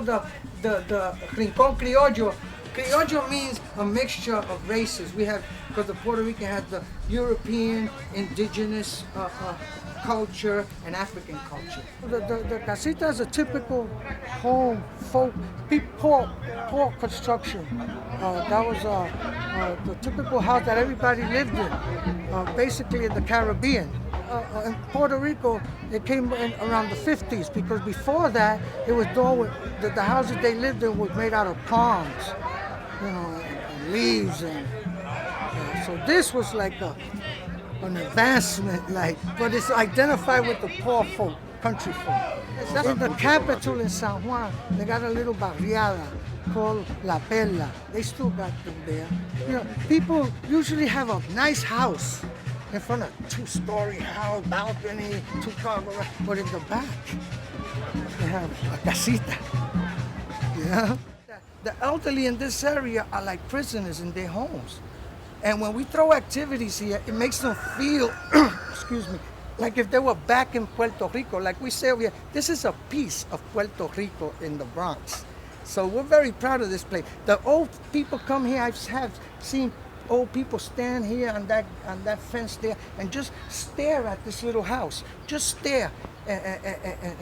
called the Rincon Criollo. Criollo means a mixture of races. We have, because the Puerto Rican has the European, indigenous culture, and African culture. The casita is a typical home, poor construction. That was the typical house that everybody lived in, basically in the Caribbean. In Puerto Rico, it came in around the 50s, because before that, it was done with, the houses they lived in was made out of palms, and leaves, and so this was like an advancement, but it's identified with the poor folk, country folk. In the capital in San Juan, they got a little barriada called La Perla. They still got them there. People usually have a nice house in front of a two-story house, balcony, two-car garage, but in the back, they have a casita. The elderly in this area are like prisoners in their homes. And when we throw activities here, it makes them feel, excuse me, like if they were back in Puerto Rico. Like we say over here, this is a piece of Puerto Rico in the Bronx. So we're very proud of this place. The old people come here, I have seen old people stand here on that fence there and just stare at this little house. Just stare and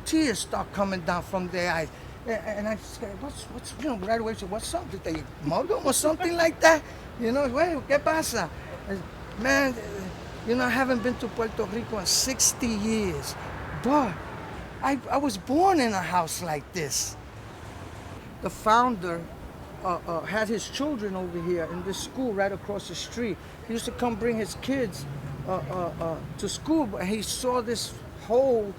tears start coming down from their eyes. And I say, what's right away, what's up? Did they mug them or something like that? Well, ¿qué pasa? Man, I haven't been to Puerto Rico in 60 years, but I was born in a house like this. The founder had his children over here in this school right across the street. He used to come bring his kids to school, but he saw this hole.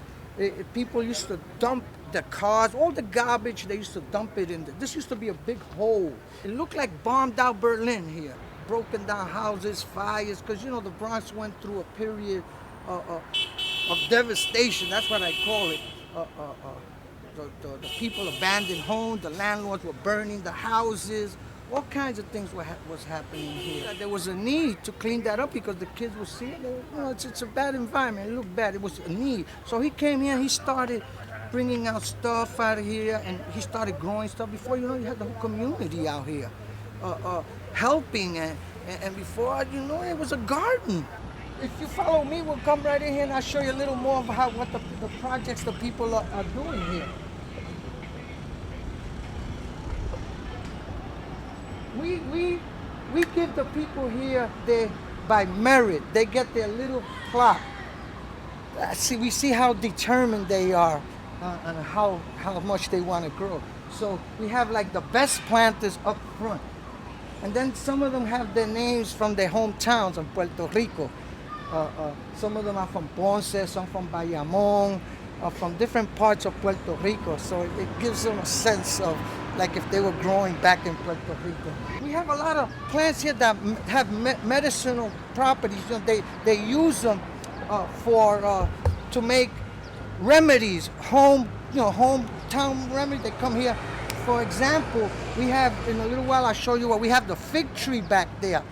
People used to dump the cars, all the garbage, they used to dump it in. This used to be a big hole. It looked like bombed out Berlin here. Broken down houses, fires, because the Bronx went through a period of devastation. That's what I call it. The people abandoned homes, the landlords were burning the houses, all kinds of things was happening here. There was a need to clean that up because the kids would see it. It's a bad environment, it looked bad, it was a need. So he came here, he started bringing out stuff out of here, and he started growing stuff. Before you had the whole community out here helping, and before it was a garden. If you follow me, we'll come right in here and I'll show you a little more of what the projects the people are doing here. We give the people here by merit. They get their little plot. We see how determined they are and how much they want to grow. So we have like the best planters up front. And then some of them have their names from their hometowns in Puerto Rico. Some of them are from Ponce, some from Bayamón, from different parts of Puerto Rico. So it gives them a sense of like if they were growing back in Puerto Rico. We have a lot of plants here that have medicinal properties. They use them to make remedies, hometown remedies. They come here. For example, we have, in a little while I'll show you we have the fig tree back there.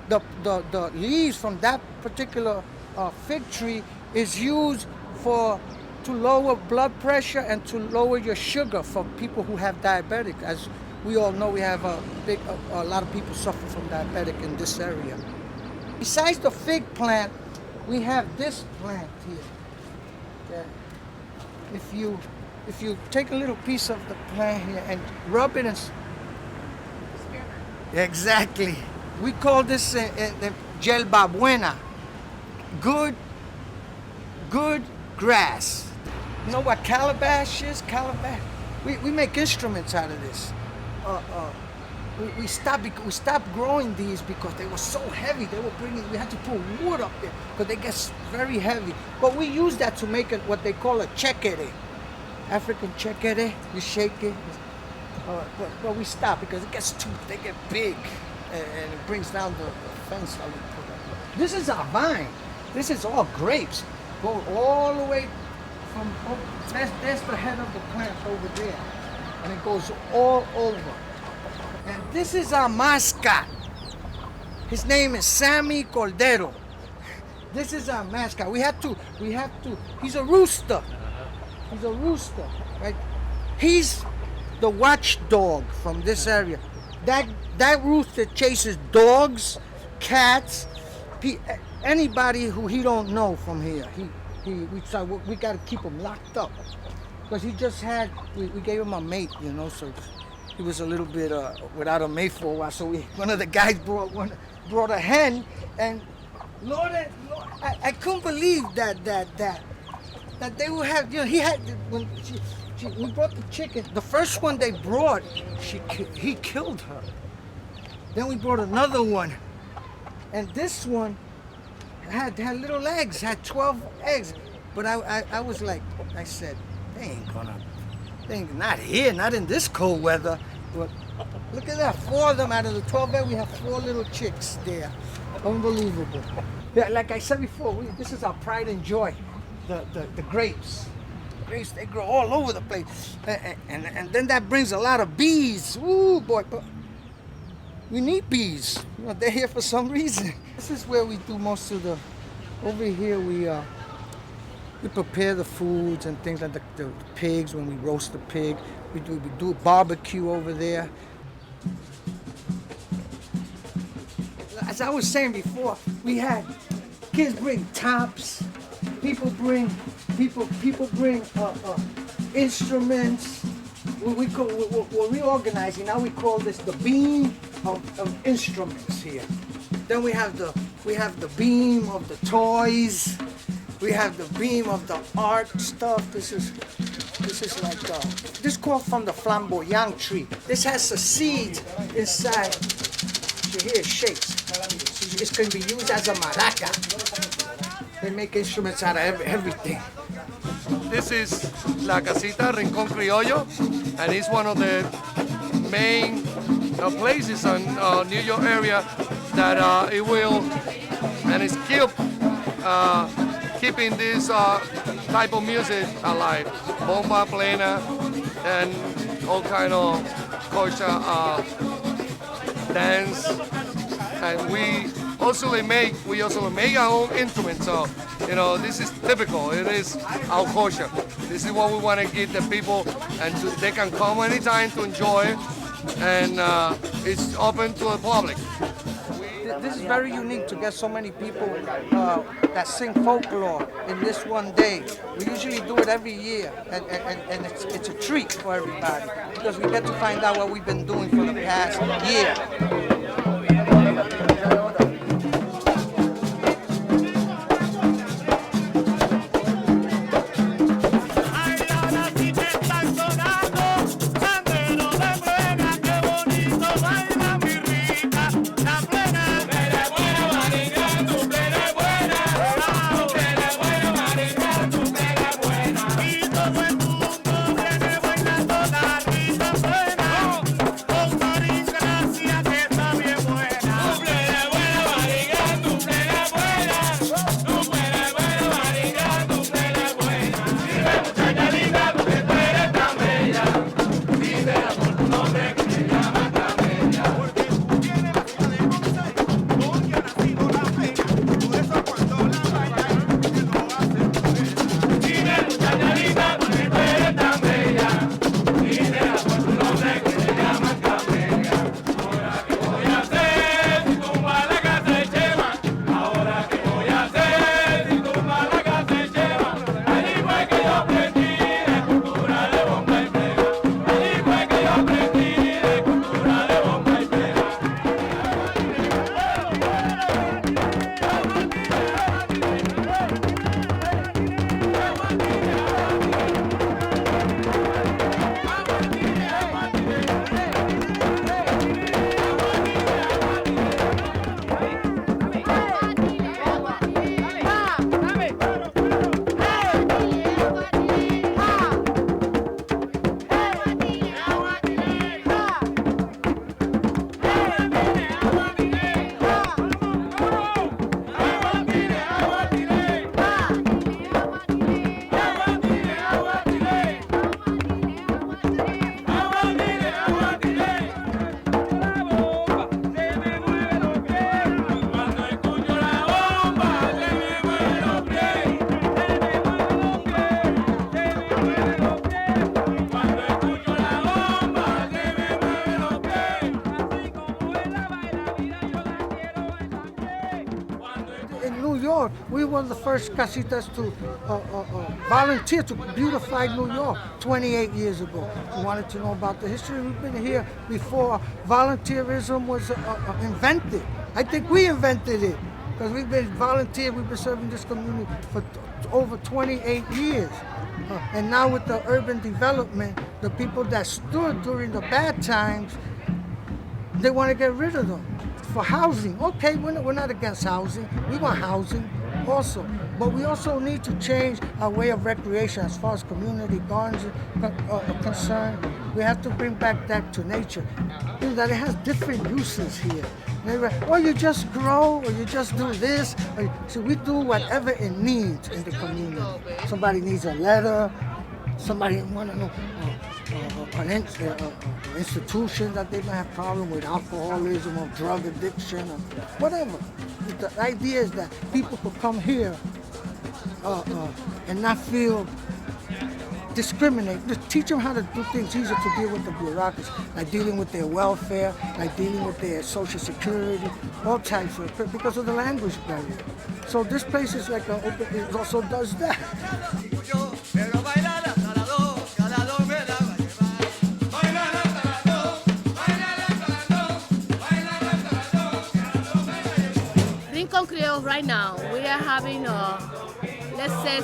The leaves from that particular fig tree is used to lower blood pressure and to lower your sugar for people who have diabetic. As we all know, we have a lot of people suffer from diabetic in this area. Besides the fig plant, we have this plant here. Okay. If you take a little piece of the plant here and rub it and... Exactly. We call this Yelba Buena. Good grass. You know what calabash is? Calabash. We make instruments out of this. We stopped growing these because they were so heavy. We had to put wood up there because they get very heavy. But we use that to make it what they call a chequere. African chequere. You shake it. But we stop because they get big and it brings down the fence that we put up. This is our vine. This is all grapes. Go all the way from, that's the head of the plant over there. And it goes all over. And this is our mascot. His name is Sammy Cordero. This is our mascot. We have to, he's a rooster. He's a rooster, right? He's the watchdog from this area. That rooster chases dogs, cats, anybody who he don't know from here. We got to keep him locked up because he just had. We gave him a mate, you know, so he was a little bit without a mate for a while. So one of the guys brought a hen, and Lord, I couldn't believe that they would have. You know, he had when we brought the chicken. The first one they brought, he killed her. Then we brought another one, and this one had little eggs, had 12 eggs. But I was like, I said, not here, not in this cold weather. But look at that, 4 of them out of the 12 eggs, we have 4 little chicks there. Unbelievable. Yeah, like I said before, this is our pride and joy, the grapes. Grapes, they grow all over the place. And then that brings a lot of bees. Ooh, boy. But we need bees. You know, they're here for some reason. This is where we do most of over here we prepare the foods and things like the pigs when we roast the pig. We do a barbecue over there. As I was saying before, we had kids bring tops, people bring instruments. We're reorganizing. Now we call this the beam of instruments here. Then we have the beam of the toys. We have the beam of the art stuff. This is like this called from the flamboyant tree. This has a seed inside. You hear it shakes. It's going to be used as a maraca. They make instruments out of everything. This is La Casita Rinco Criollo, and it's one of the main places in New York area that it will, and it's keeping this type of music alive. Bomba, plena, and all kind of culture dance, and we also make our own instruments. So, you know, this is typical. It is our culture. This is what we want to give the people, and they can come anytime to enjoy, and it's open to the public. This is very unique to get so many people that sing folklore in this one day. We usually do it every year, and it's a treat for everybody because we get to find out what we've been doing for the past year. York, we were the first casitas to volunteer to beautify New York 28 years ago. You wanted to know about the history? We've been here before volunteerism was invented. I think we invented it because we've been serving this community for over 28 years. And now with the urban development, the people that stood during the bad times, they want to get rid of them for housing. Okay, we're not against housing. We want housing also. But we also need to change our way of recreation as far as community gardens are concerned. We have to bring back that to nature. You know, that it has different uses here. Or you just grow, or you just do this. So we do whatever it needs in the community. Somebody needs a letter. Somebody want to know an institution that they might have problem with alcoholism or drug addiction or whatever. The idea is that people could come here and not feel discriminate. Just teach them how to do things easier to deal with the bureaucracy, like dealing with their welfare, like dealing with their social security, all types of, because of the language barrier. So this place is like an open, it also does that. Rincon Criollo right now, we are having let's say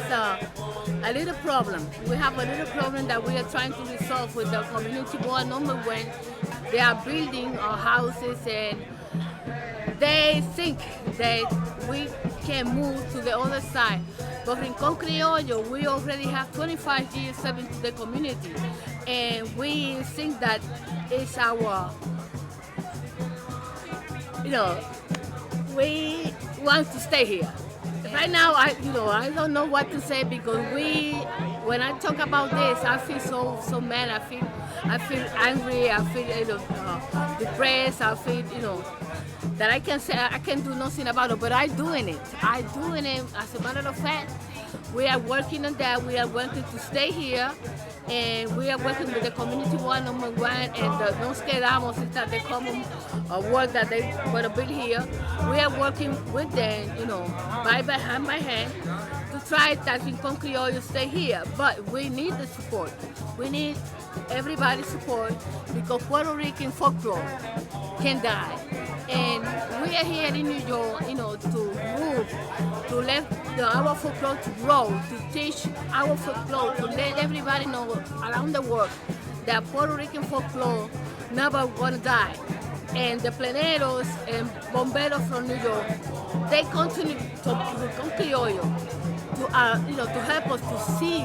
a little problem. We have a little problem that we are trying to resolve with the community board number one. They are building our houses and they think that we can move to the other side. But Rincon Criollo, we already have 25 years serving to the community, and we think that it's our, we want to stay here. Right now, I don't know what to say because when I talk about this, I feel so mad. I feel angry. I feel depressed. I feel that I can do nothing about it, but I'm doing it. As a matter of fact, we are working on that. We are working to stay here, and we are working with the community board number one and the Nos Quedamos, is that the common work that they want to build here. We are working with them, hand by hand, to try that Rincon Criollo stay here. But we need the support. We need everybody's support because Puerto Rican folklore can die. And we are here in New York, to move, to let our folklore to grow, to teach our folklore, to let everybody know around the world that Puerto Rican folklore never gonna die. And the pleneros and bomberos from New York, they continue to Rincon Criollo to help us to see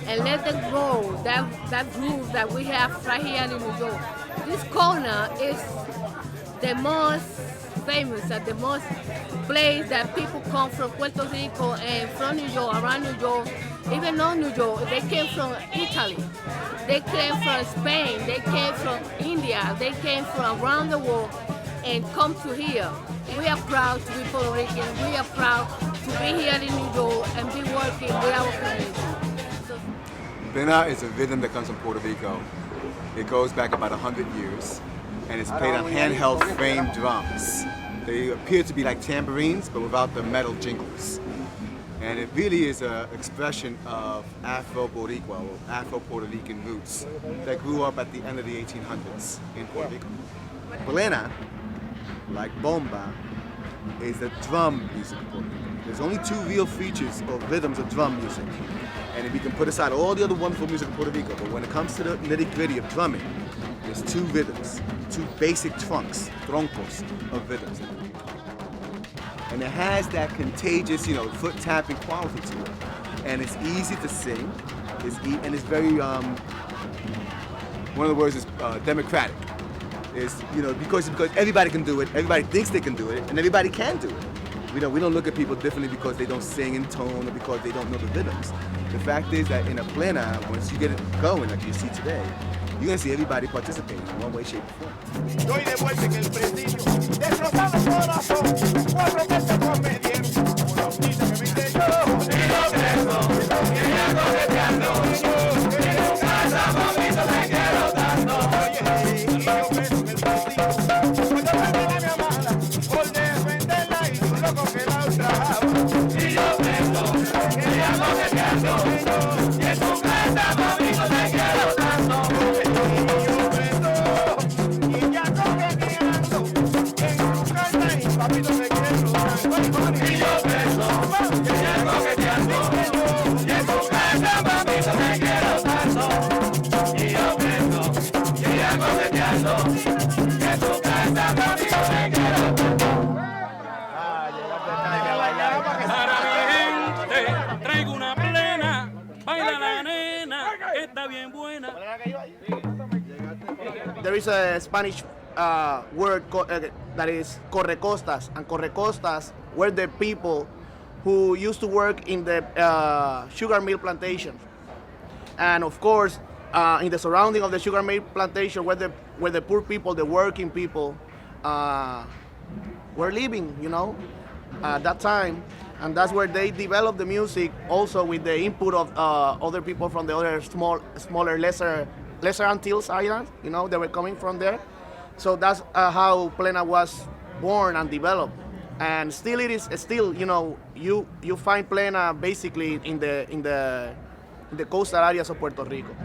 and let them grow that groove that we have right here in New York. This corner is the most famous and the most place that people come from Puerto Rico and from New York, around New York, even not New York. They came from Italy, they came from Spain, they came from India, they came from around the world and come to here. We are proud to be Puerto Rican. We are proud to be here in New York and be working with our community. Plena is a rhythm that comes from Puerto Rico. It goes back about 100 years. And it's played on handheld frame drums. They appear to be like tambourines, but without the metal jingles. And it really is an expression of Afro-Boricua or Afro-Puerto Rican roots that grew up at the end of the 1800s in Puerto Rico. Plena, like bomba, is the drum music of Puerto Rico. There's only two real features or rhythms of drum music. And we can put aside all the other wonderful music of Puerto Rico, but when it comes to the nitty-gritty of drumming, there's two rhythms, two basic troncos of rhythms. And it has that contagious, foot tapping quality to it. And it's easy to sing, and it's very, one of the words is democratic. It's, because everybody can do it, everybody thinks they can do it, and everybody can do it. We don't look at people differently because they don't sing in tone or because they don't know the rhythms. The fact is that in a plena, once you get it going, like you see today, you're going to see everybody participating in one way, shape, or form. Estoy de vuelta en el presidio, destrozado el corazón, cuatro meses con media, una hornita que me intentó, digo preso, quería correteando, en su casa, mamito, te quiero tanto. Oye, y yo preso en el presidio, cuando me la mi amada, por defenderla y yo loco que la ultrajaba. coqueteando, que tu casa contigo me quiero. Para mi gente traigo una plena, baila la nena, que está bien buena. There is a Spanish word that is correcostas, and correcostas were the people who used to work in the sugar mill plantation. And of course, in the surrounding of the sugar mill plantation where the poor people, the working people, were living, you know, at that time. And that's where they developed the music, also with the input of other people from the other smaller, lesser Antilles Islands, you know, they were coming from there. So that's how plena was born and developed. And still it is, you know, you find plena basically in the coastal areas of Puerto Rico.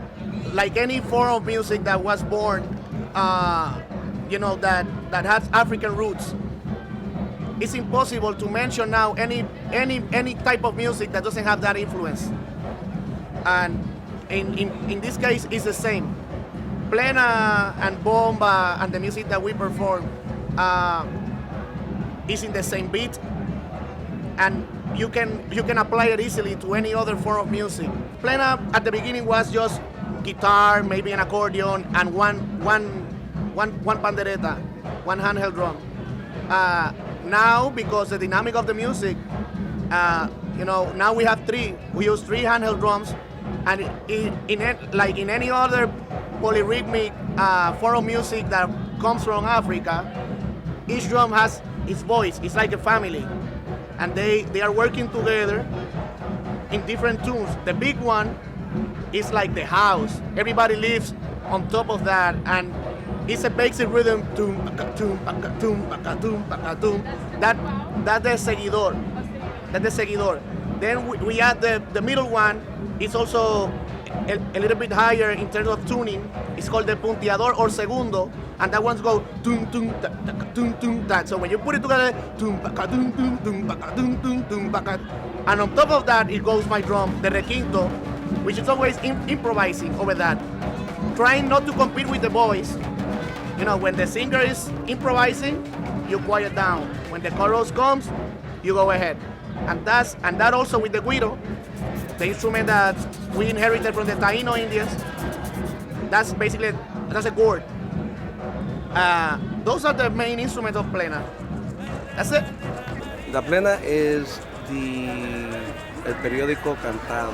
Like any form of music that was born, you know, that has African roots, it's impossible to mention now any type of music that doesn't have that influence. And in this case, it's the same. Plena and bomba and the music that we perform is in the same beat, and you can apply it easily to any other form of music. Plena at the beginning was just guitar, maybe an accordion, and one pandereta, one handheld drum. Now, because the dynamic of the music, you know, now we have three. We use three handheld drums, and like in any other polyrhythmic form of music that comes from Africa, each drum has its voice. It's like a family, and they are working together in different tunes. The big one is like the house. Everybody lives on top of that, and it's a basic rhythm. That's the seguidor. That's the seguidor. Then we add the middle one. It's also a little bit higher in terms of tuning. It's called the punteador or segundo, and that one's go tum tum ta tum tum ta. So when you put it together, tum baka tum tum tum baka tum tum tum baka, and on top of that it goes my drum, the requinto, which is always improvising over that, trying not to compete with the voice. You know, when the singer is improvising, you quiet down. When the chorus comes, you go ahead. And that also with the guiro, the instrument that we inherited from the Taino Indians. That's a gourd. Those are the main instruments of plena. That's it. La plena is el periódico cantado.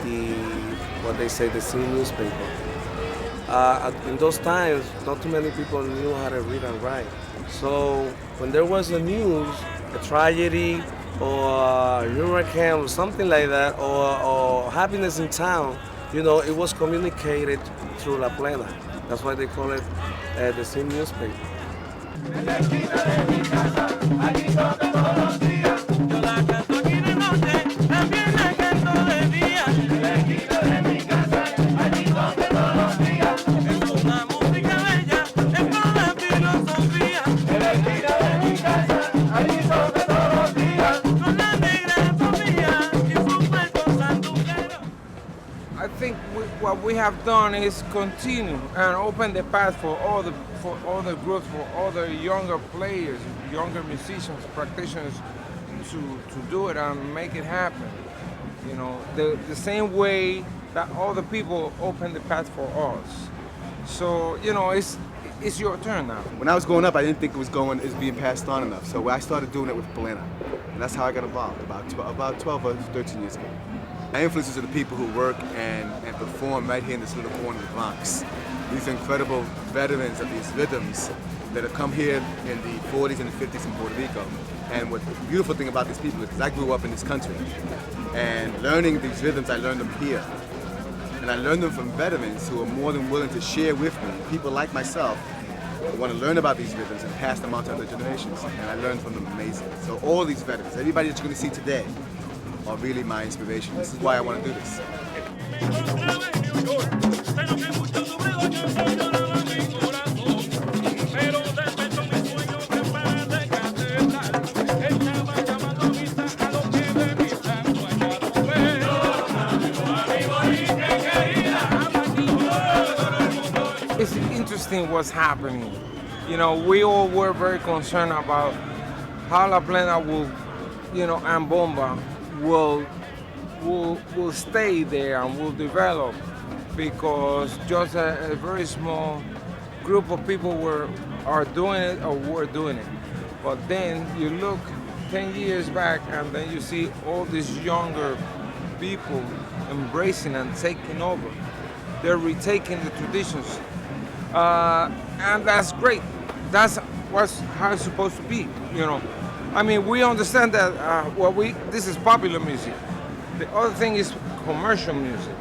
It's what they say, the city newspaper. In those times, not too many people knew how to read and write. So when there was a news, a tragedy, or a hurricane, or something like that, or happiness in town, you know, it was communicated through La Plena. That's why they call it the city newspaper. I think what we have done is continue and open the path for all the groups, for all the younger players, younger musicians, practitioners to do it and make it happen. You know, the same way that all the people open the path for us. So, you know, it's your turn now. When I was growing up, I didn't think it was being passed on enough. So I started doing it with plena. And that's how I got involved about 12 or 13 years ago. My influences are the people who work and perform right here in this little corner of the Bronx. These incredible veterans of these rhythms that have come here in the 40s and the 50s in Puerto Rico. And what the beautiful thing about these people is because I grew up in this country. And learning these rhythms, I learned them here. And I learned them from veterans who are more than willing to share with me, people like myself, who want to learn about these rhythms and pass them on to other generations. And I learned from them amazing. So all these veterans, everybody that you're going to see today, are really my inspiration. This is why I want to do this. interesting what's happening. You know, we all were very concerned about how La Plena will, you know, and Bomba will stay there and will develop, because just a very small group of people are doing it or were doing it. But then you look 10 years back and then you see all these younger people embracing and taking over. They're retaking the traditions. And that's great. That's how it's supposed to be, you know. I mean, we understand that this is popular music. The other thing is commercial music,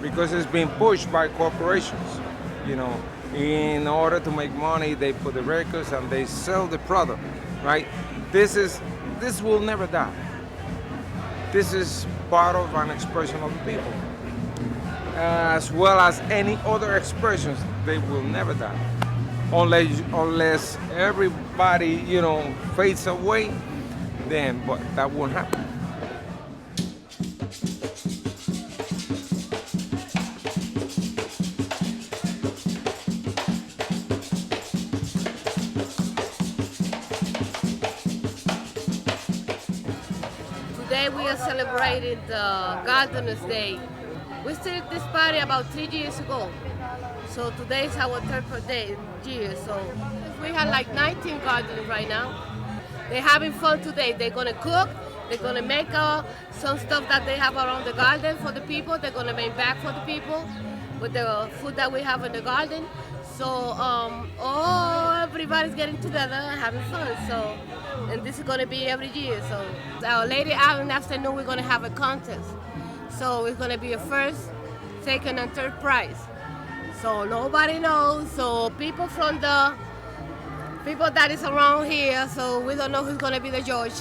because it's being pushed by corporations, you know. In order to make money, they put the records and they sell the product, right? This will never die. This is part of an expression of the people. As well as any other expressions, they will never die. Unless everybody, you know, fades away, then but that won't happen. Today we are celebrating the Gardeners' Day. We started this party about 3 years ago. So today is our third year. So we have like 19 gardeners right now. They're having fun today. They're gonna cook. They're gonna make some stuff that they have around the garden for the people. They're gonna make back for the people with the food that we have in the garden. So everybody's getting together and having fun. So, and this is gonna be every year. So later out in the afternoon, we're gonna have a contest. So it's gonna be a first, second, and third prize. So nobody knows. So people that is around here. So we don't know who's gonna be the judge.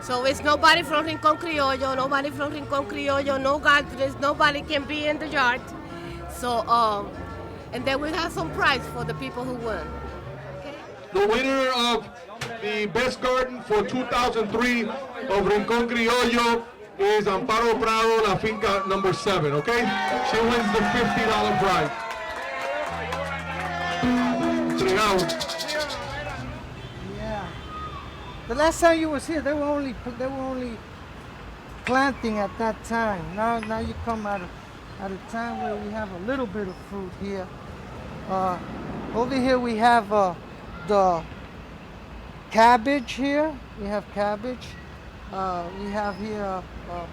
So it's nobody from Rincon Criollo, nobody from Rincon Criollo, no gardeners, nobody can be in the yard. So and then we have some prize for the people who won. Okay? The winner of the best garden for 2003 of Rincon Criollo is Amparo Prado, La Finca number 7, okay? She wins the $50 prize. Yeah. The last time you was here, they were only planting at that time. Now you come at a time where we have a little bit of fruit here. Over here we have the cabbage here. We have cabbage. We have here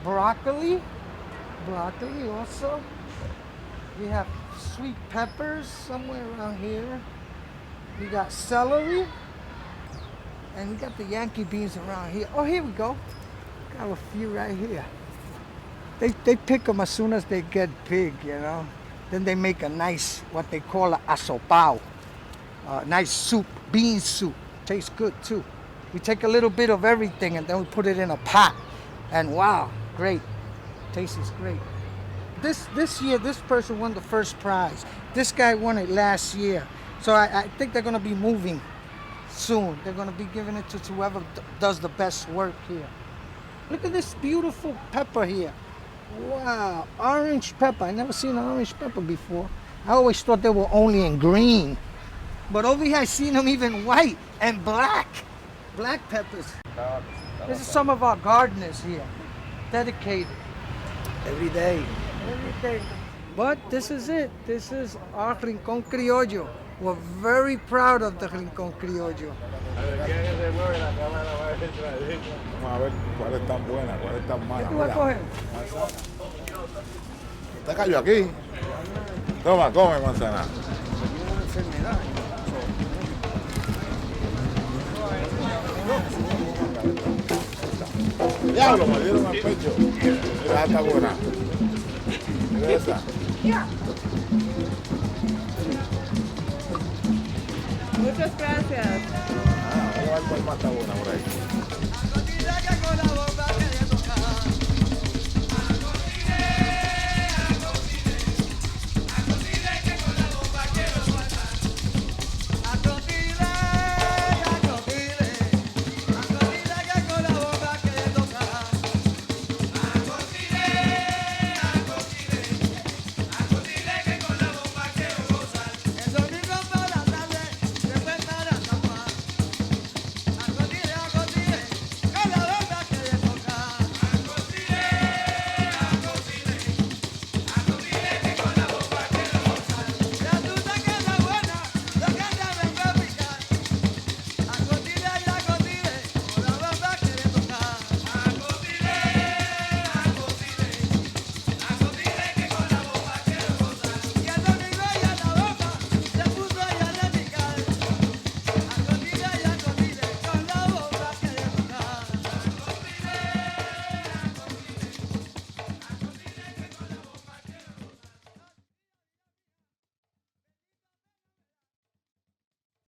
broccoli also. We have sweet peppers somewhere around here. We got celery. And we got the Yankee beans around here. Oh, here we go. Got a few right here. They pick them as soon as they get big, you know. Then they make a nice, what they call a asopao. Nice soup, bean soup. Tastes good too. We take a little bit of everything and then we put it in a pot. And wow, great. Tastes great. This year, this person won the first prize. This guy won it last year. So I think they're gonna be moving soon. They're gonna be giving it to whoever does the best work here. Look at this beautiful pepper here. Wow, orange pepper. I never seen an orange pepper before. I always thought they were only in green. But over here I seen them even white and black. Black peppers. This is some of our gardeners here. Dedicated. Every day. Every day. But this is it. This is our Rincon Criollo. We're very proud of the Rincon Criollo. Vamos a ver cuál es tan buena, cuál es tan mala. ¿Qué tú vas a coger? ¿Te cayó aquí? Toma, come manzana. Diablo, me dieron al pecho. Mira, está buena. Mira esa. Muchas gracias. Vamos a ver cuál más está buena por ahí.